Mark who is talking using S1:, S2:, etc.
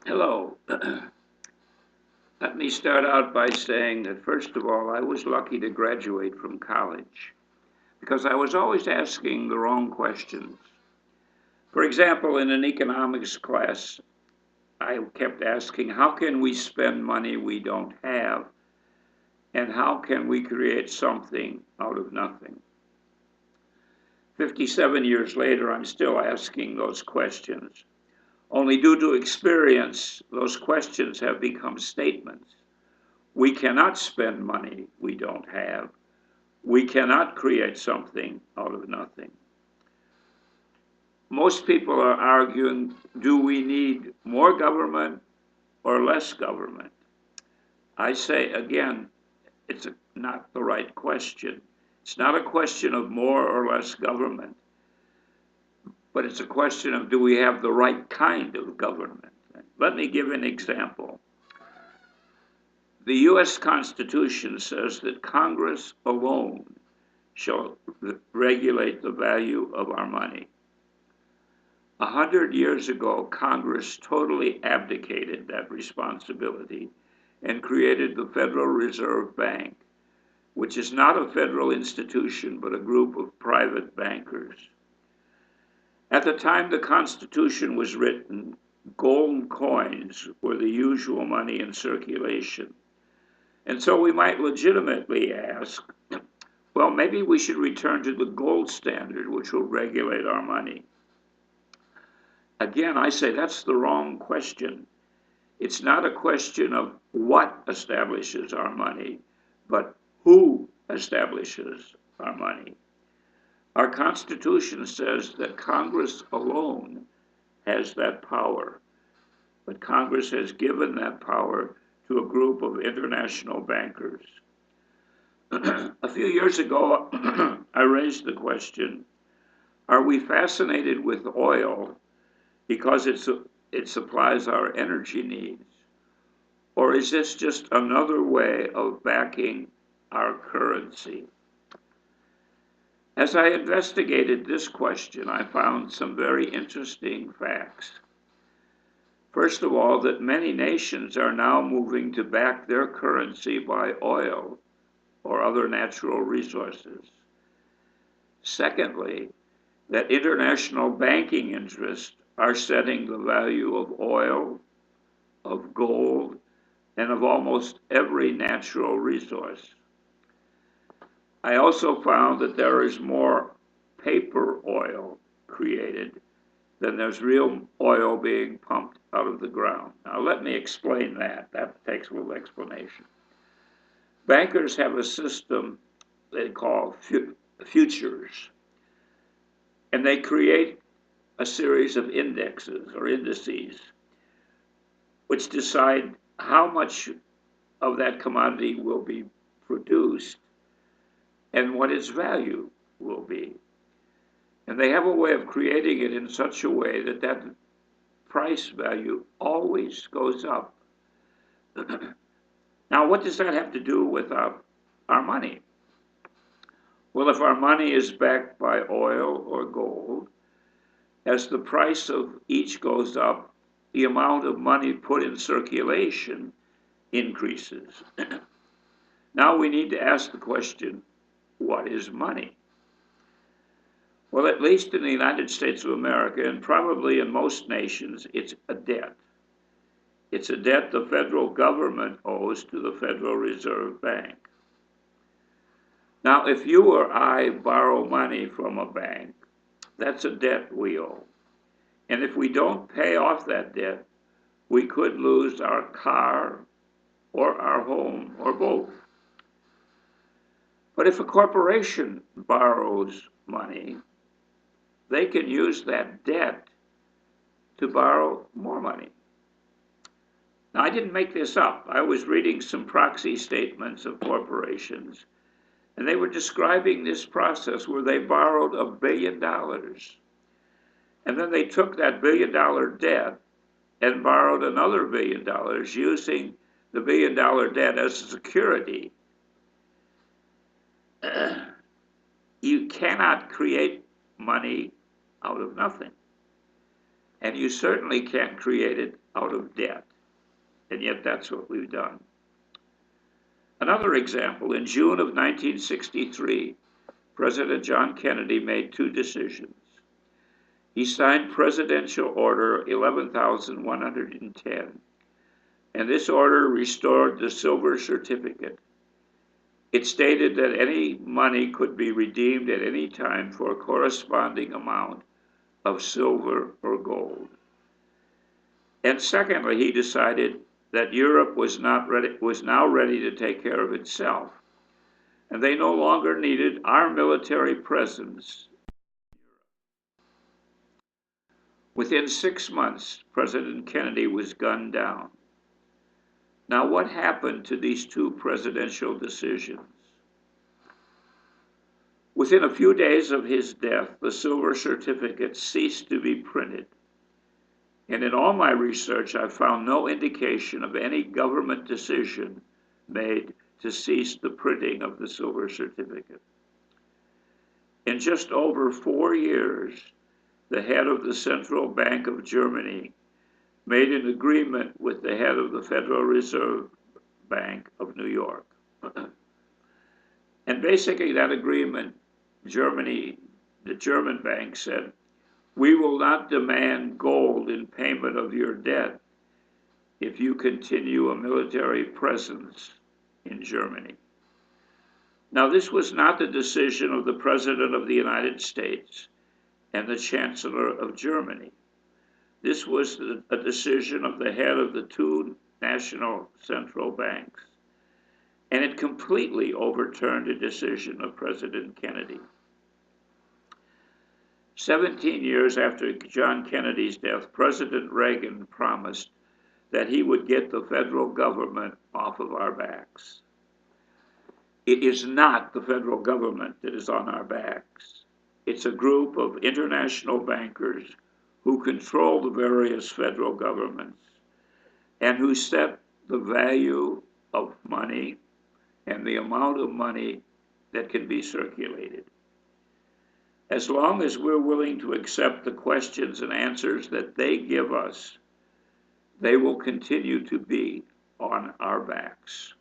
S1: Hello. Let me start out by saying that, first of all, I was lucky to graduate from college because I was always asking the wrong questions. For example, in an economics class, I kept asking, how can we spend money we don't have? And how can we create something out of nothing? 57 years later, I'm still asking those questions. Only due to experience, those questions have become statements. We cannot spend money we don't have. We cannot create something out of nothing. Most people are arguing, do we need more government or less government? I say again, it's not the right question. It's not a question of more or less government, but it's a question of, do we have the right kind of government? Let me give an example. The US Constitution says that Congress alone shall regulate the value of our money. 100 years ago, Congress totally abdicated that responsibility and created the Federal Reserve Bank, which is not a federal institution, but a group of private bankers. At the time the Constitution was written, gold coins were the usual money in circulation. And so we might legitimately ask, well, maybe we should return to the gold standard, which will regulate our money. Again, I say that's the wrong question. It's not a question of what establishes our money, but who establishes our money. Our Constitution says that Congress alone has that power, but Congress has given that power to a group of international bankers. A few years ago, I raised the question, are we fascinated with oil because it supplies our energy needs? Or is this just another way of backing our currency? As I investigated this question, I found some very interesting facts. First of all, that many nations are now moving to back their currency by oil or other natural resources. Secondly, that international banking interests are setting the value of oil, of gold, and of almost every natural resource. I also found that there is more paper oil created than there's real oil being pumped out of the ground. Now, let me explain that. That takes a little explanation. Bankers have a system they call futures, and they create a series of indexes or indices which decide how much of that commodity will be produced and what its value will be. And they have a way of creating it in such a way that that price value always goes up. Now, what does that have to do with our money? Well, if our money is backed by oil or gold, as the price of each goes up, the amount of money put in circulation increases. Now we need to ask the question, what is money? Well, at least in the United States of America, and probably in most nations, it's a debt. It's a debt the federal government owes to the Federal Reserve Bank. Now, if you or I borrow money from a bank, that's a debt we owe. And if we don't pay off that debt, we could lose our car or our home or both. But if a corporation borrows money, they can use that debt to borrow more money. Now, I didn't make this up. I was reading some proxy statements of corporations, and they were describing this process where they borrowed $1 billion. And then they took that $1 billion debt and borrowed another $1 billion using the $1 billion debt as a security. You cannot create money out of nothing. And you certainly can't create it out of debt. And yet that's what we've done. Another example, in June of 1963, President John Kennedy made two decisions. He signed Presidential Order 11,110, and this order restored the silver certificate. It stated that any money could be redeemed at any time for a corresponding amount of silver or gold. And secondly, he decided that Europe was now ready to take care of itself, and they no longer needed our military presence. Within 6 months, President Kennedy was gunned down. Now, what happened to these two presidential decisions? Within a few days of his death, the silver certificate ceased to be printed. And in all my research, I found no indication of any government decision made to cease the printing of the silver certificate. In just over 4 years, the head of the Central Bank of Germany made an agreement with the head of the Federal Reserve Bank of New York. And basically that agreement, the German bank said, we will not demand gold in payment of your debt if you continue a military presence in Germany. Now, this was not the decision of the President of the United States and the Chancellor of Germany. This was a decision of the head of the two national central banks, and it completely overturned a decision of President Kennedy. 17 years after John Kennedy's death, President Reagan promised that he would get the federal government off of our backs. It is not the federal government that is on our backs. It's a group of international bankers who control the various federal governments and who set the value of money and the amount of money that can be circulated. As long as we're willing to accept the questions and answers that they give us, they will continue to be on our backs.